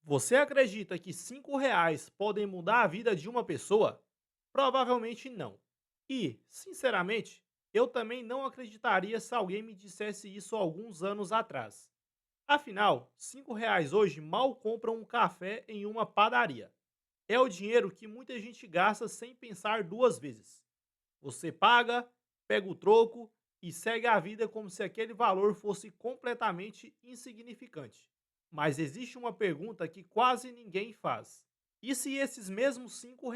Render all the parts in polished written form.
Você acredita que R$ 5 podem mudar a vida de uma pessoa? Provavelmente não. E, sinceramente, eu também não acreditaria se alguém me dissesse isso alguns anos atrás. Afinal, R$ 5 hoje mal compram um café em uma padaria. É o dinheiro que muita gente gasta sem pensar duas vezes. Você paga, pega o troco e segue a vida como se aquele valor fosse completamente insignificante. Mas existe uma pergunta que quase ninguém faz. E se esses mesmos R$ 5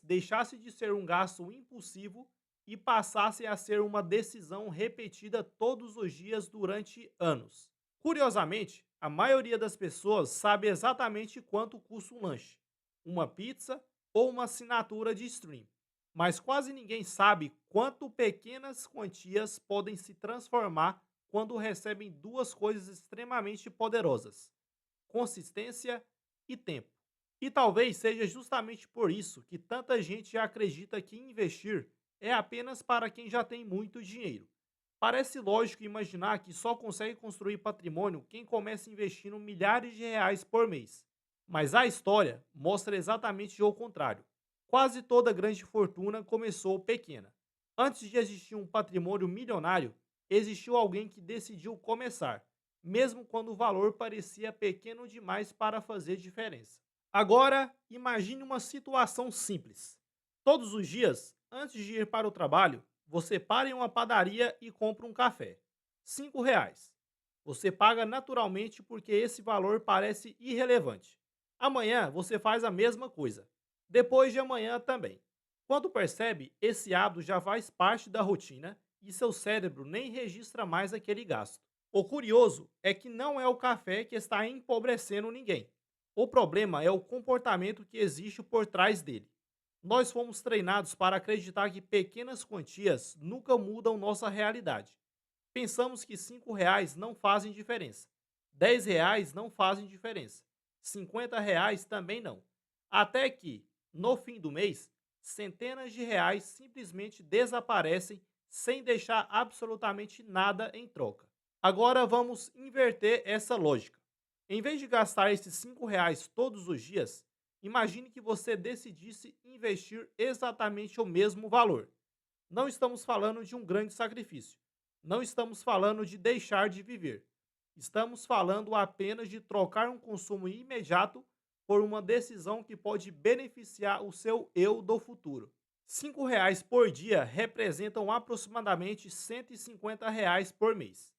deixassem de ser um gasto impulsivo e passassem a ser uma decisão repetida todos os dias durante anos? Curiosamente, a maioria das pessoas sabe exatamente quanto custa um lanche, uma pizza ou uma assinatura de stream, mas quase ninguém sabe quanto pequenas quantias podem se transformar quando recebem duas coisas extremamente poderosas: consistência e tempo. E talvez seja justamente por isso que tanta gente acredita que investir é apenas para quem já tem muito dinheiro. Parece lógico imaginar que só consegue construir patrimônio quem começa investindo milhares de reais por mês. Mas a história mostra exatamente o contrário. Quase toda grande fortuna começou pequena. Antes de existir um patrimônio milionário, existiu alguém que decidiu começar, mesmo quando o valor parecia pequeno demais para fazer diferença. Agora, imagine uma situação simples. Todos os dias, antes de ir para o trabalho, você para em uma padaria e compra um café. R$ 5. Você paga naturalmente porque esse valor parece irrelevante. Amanhã você faz a mesma coisa. Depois de amanhã também. Quando percebe, esse hábito já faz parte da rotina e seu cérebro nem registra mais aquele gasto. O curioso é que não é o café que está empobrecendo ninguém. O problema é o comportamento que existe por trás dele. Nós fomos treinados para acreditar que pequenas quantias nunca mudam nossa realidade. Pensamos que R$ 5 não fazem diferença. R$ 10 não fazem diferença. R$ 50 também não. Até que, no fim do mês, centenas de reais simplesmente desaparecem sem deixar absolutamente nada em troca. Agora vamos inverter essa lógica. Em vez de gastar esses R$ 5 todos os dias, imagine que você decidisse investir exatamente o mesmo valor. Não estamos falando de um grande sacrifício. Não estamos falando de deixar de viver. Estamos falando apenas de trocar um consumo imediato por uma decisão que pode beneficiar o seu eu do futuro. R$ 5 por dia representam aproximadamente R$ 150 por mês.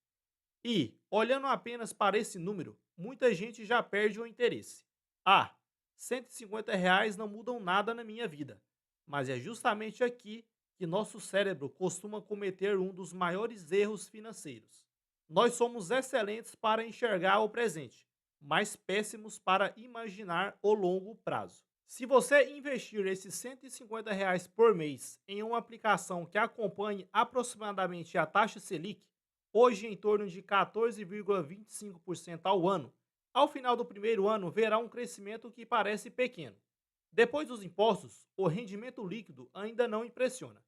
E, olhando apenas para esse número, muita gente já perde o interesse. Ah, R$ 150 não mudam nada na minha vida. Mas é justamente aqui que nosso cérebro costuma cometer um dos maiores erros financeiros. Nós somos excelentes para enxergar o presente, mas péssimos para imaginar o longo prazo. Se você investir esses R$ 150 por mês em uma aplicação que acompanhe aproximadamente a taxa Selic, hoje em torno de 14,25% ao ano, ao final do primeiro ano verá um crescimento que parece pequeno. Depois dos impostos, o rendimento líquido ainda não impressiona.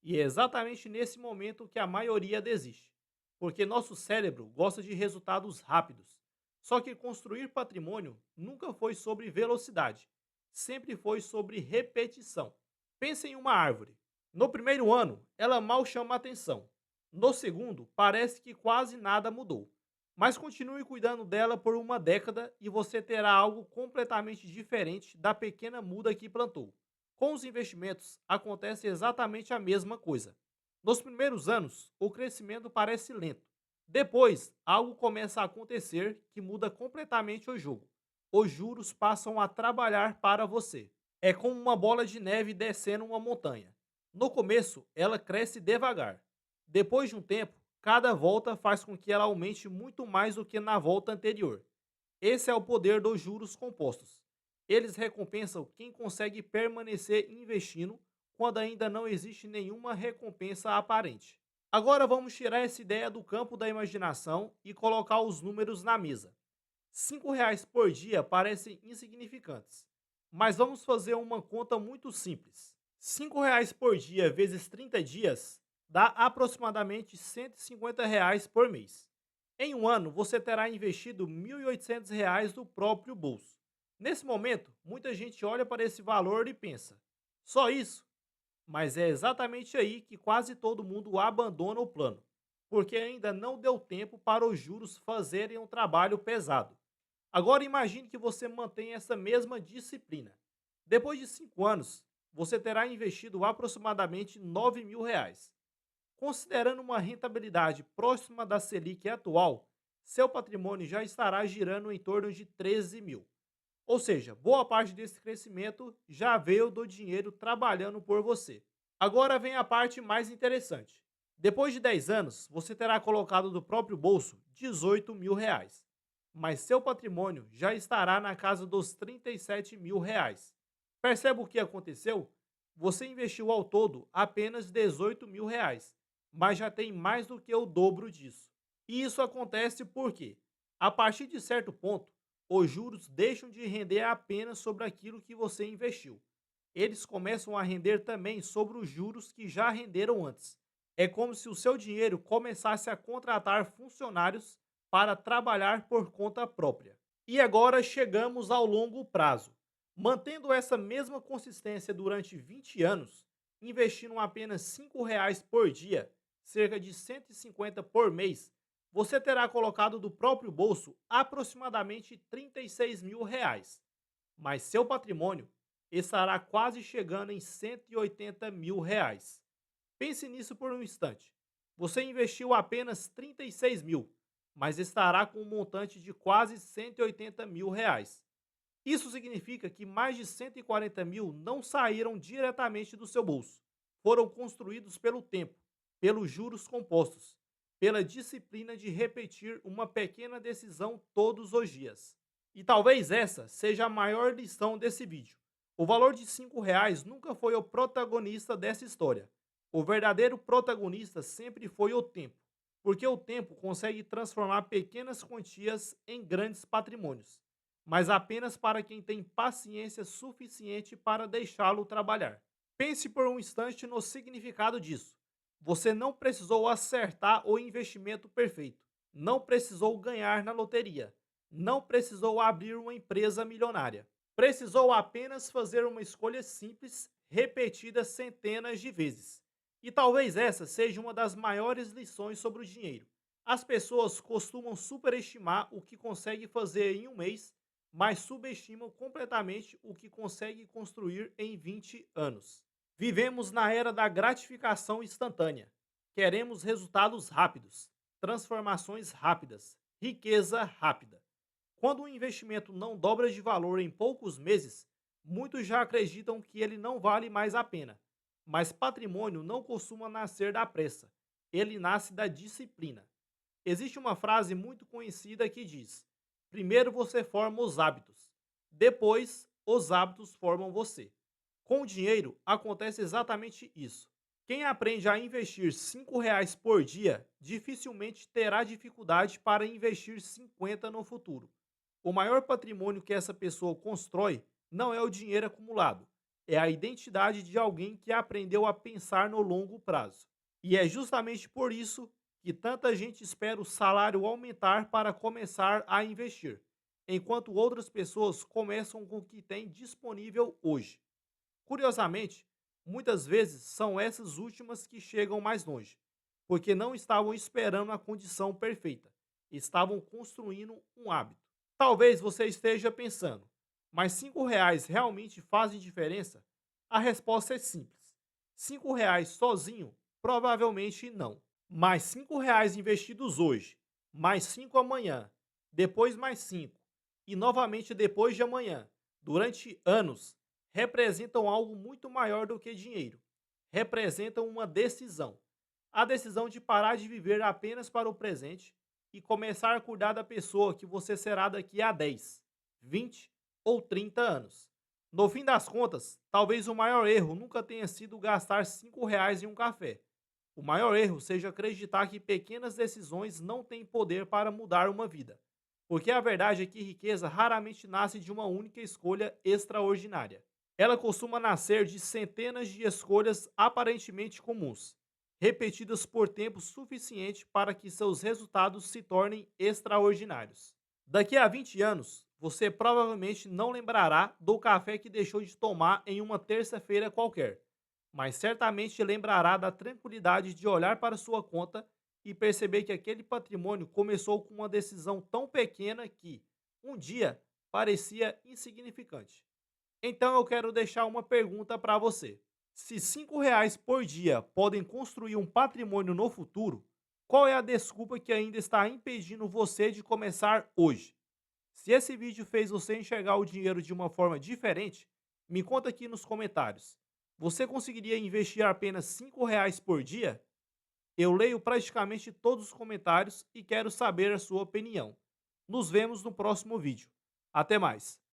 E é exatamente nesse momento que a maioria desiste, porque nosso cérebro gosta de resultados rápidos. Só que construir patrimônio nunca foi sobre velocidade, sempre foi sobre repetição. Pense em uma árvore. No primeiro ano, ela mal chama atenção. No segundo, parece que quase nada mudou. Mas continue cuidando dela por uma década e você terá algo completamente diferente da pequena muda que plantou. Com os investimentos, acontece exatamente a mesma coisa. Nos primeiros anos, o crescimento parece lento. Depois, algo começa a acontecer que muda completamente o jogo. Os juros passam a trabalhar para você. É como uma bola de neve descendo uma montanha. No começo, ela cresce devagar. Depois de um tempo, cada volta faz com que ela aumente muito mais do que na volta anterior. Esse é o poder dos juros compostos. Eles recompensam quem consegue permanecer investindo quando ainda não existe nenhuma recompensa aparente. Agora vamos tirar essa ideia do campo da imaginação e colocar os números na mesa. R$ 5 por dia parecem insignificantes, mas vamos fazer uma conta muito simples. R$ 5 por dia vezes 30 dias dá aproximadamente R$ 150 por mês. Em um ano, você terá investido R$ 1.800 do próprio bolso. Nesse momento, muita gente olha para esse valor e pensa: só isso? Mas é exatamente aí que quase todo mundo abandona o plano, porque ainda não deu tempo para os juros fazerem um trabalho pesado. Agora imagine que você mantém essa mesma disciplina. Depois de 5 anos, você terá investido aproximadamente R$ 9.000. Considerando uma rentabilidade próxima da Selic atual, seu patrimônio já estará girando em torno de 13 mil. Ou seja, boa parte desse crescimento já veio do dinheiro trabalhando por você. Agora vem a parte mais interessante. Depois de 10 anos, você terá colocado do próprio bolso R$ 18.000, mas seu patrimônio já estará na casa dos R$ 37.000. Percebe o que aconteceu? Você investiu ao todo apenas R$ 18.000, mas já tem mais do que o dobro disso. E isso acontece porque, a partir de certo ponto, os juros deixam de render apenas sobre aquilo que você investiu. Eles começam a render também sobre os juros que já renderam antes. É como se o seu dinheiro começasse a contratar funcionários para trabalhar por conta própria. E agora chegamos ao longo prazo. Mantendo essa mesma consistência durante 20 anos, investindo apenas R$ 5 por dia, cerca de 150 por mês, você terá colocado do próprio bolso aproximadamente R$ 36.000, mas seu patrimônio estará quase chegando em R$ 180.000. Pense nisso por um instante. Você investiu apenas 36 mil, mas estará com um montante de quase R$ 180.000. Isso significa que mais de 140 mil não saíram diretamente do seu bolso. Foram construídos pelo tempo, pelos juros compostos, pela disciplina de repetir uma pequena decisão todos os dias. E talvez essa seja a maior lição desse vídeo. O valor de R$ 5 nunca foi o protagonista dessa história. O verdadeiro protagonista sempre foi o tempo, porque o tempo consegue transformar pequenas quantias em grandes patrimônios, mas apenas para quem tem paciência suficiente para deixá-lo trabalhar. Pense por um instante no significado disso. Você não precisou acertar o investimento perfeito, não precisou ganhar na loteria, não precisou abrir uma empresa milionária. Precisou apenas fazer uma escolha simples, repetida centenas de vezes. E talvez essa seja uma das maiores lições sobre o dinheiro. As pessoas costumam superestimar o que consegue fazer em um mês, mas subestimam completamente o que consegue construir em 20 anos. Vivemos na era da gratificação instantânea. Queremos resultados rápidos, transformações rápidas, riqueza rápida. Quando um investimento não dobra de valor em poucos meses, muitos já acreditam que ele não vale mais a pena. Mas patrimônio não costuma nascer da pressa, ele nasce da disciplina. Existe uma frase muito conhecida que diz: primeiro você forma os hábitos, depois os hábitos formam você. Com o dinheiro acontece exatamente isso. Quem aprende a investir R$ 5 por dia dificilmente terá dificuldade para investir 50 no futuro. O maior patrimônio que essa pessoa constrói não é o dinheiro acumulado, é a identidade de alguém que aprendeu a pensar no longo prazo. E é justamente por isso que tanta gente espera o salário aumentar para começar a investir, enquanto outras pessoas começam com o que tem disponível hoje. Curiosamente, muitas vezes são essas últimas que chegam mais longe, porque não estavam esperando a condição perfeita, estavam construindo um hábito. Talvez você esteja pensando, mas R$ 5 realmente fazem diferença? A resposta é simples. R$ 5 sozinho? Provavelmente não. Mas R$ 5 investidos hoje, mais 5 amanhã, depois mais 5 e novamente depois de amanhã, durante anos, representam algo muito maior do que dinheiro. Representam uma decisão. A decisão de parar de viver apenas para o presente e começar a cuidar da pessoa que você será daqui a 10, 20 ou 30 anos. No fim das contas, talvez o maior erro nunca tenha sido gastar R$ 5 em um café. O maior erro seja acreditar que pequenas decisões não têm poder para mudar uma vida. Porque a verdade é que riqueza raramente nasce de uma única escolha extraordinária. Ela costuma nascer de centenas de escolhas aparentemente comuns, repetidas por tempo suficiente para que seus resultados se tornem extraordinários. Daqui a 20 anos, você provavelmente não lembrará do café que deixou de tomar em uma terça-feira qualquer, mas certamente lembrará da tranquilidade de olhar para sua conta e perceber que aquele patrimônio começou com uma decisão tão pequena que, um dia, parecia insignificante. Então eu quero deixar uma pergunta para você. Se R$ 5 por dia podem construir um patrimônio no futuro, qual é a desculpa que ainda está impedindo você de começar hoje? Se esse vídeo fez você enxergar o dinheiro de uma forma diferente, me conta aqui nos comentários. Você conseguiria investir apenas R$ 5 por dia? Eu leio praticamente todos os comentários e quero saber a sua opinião. Nos vemos no próximo vídeo. Até mais!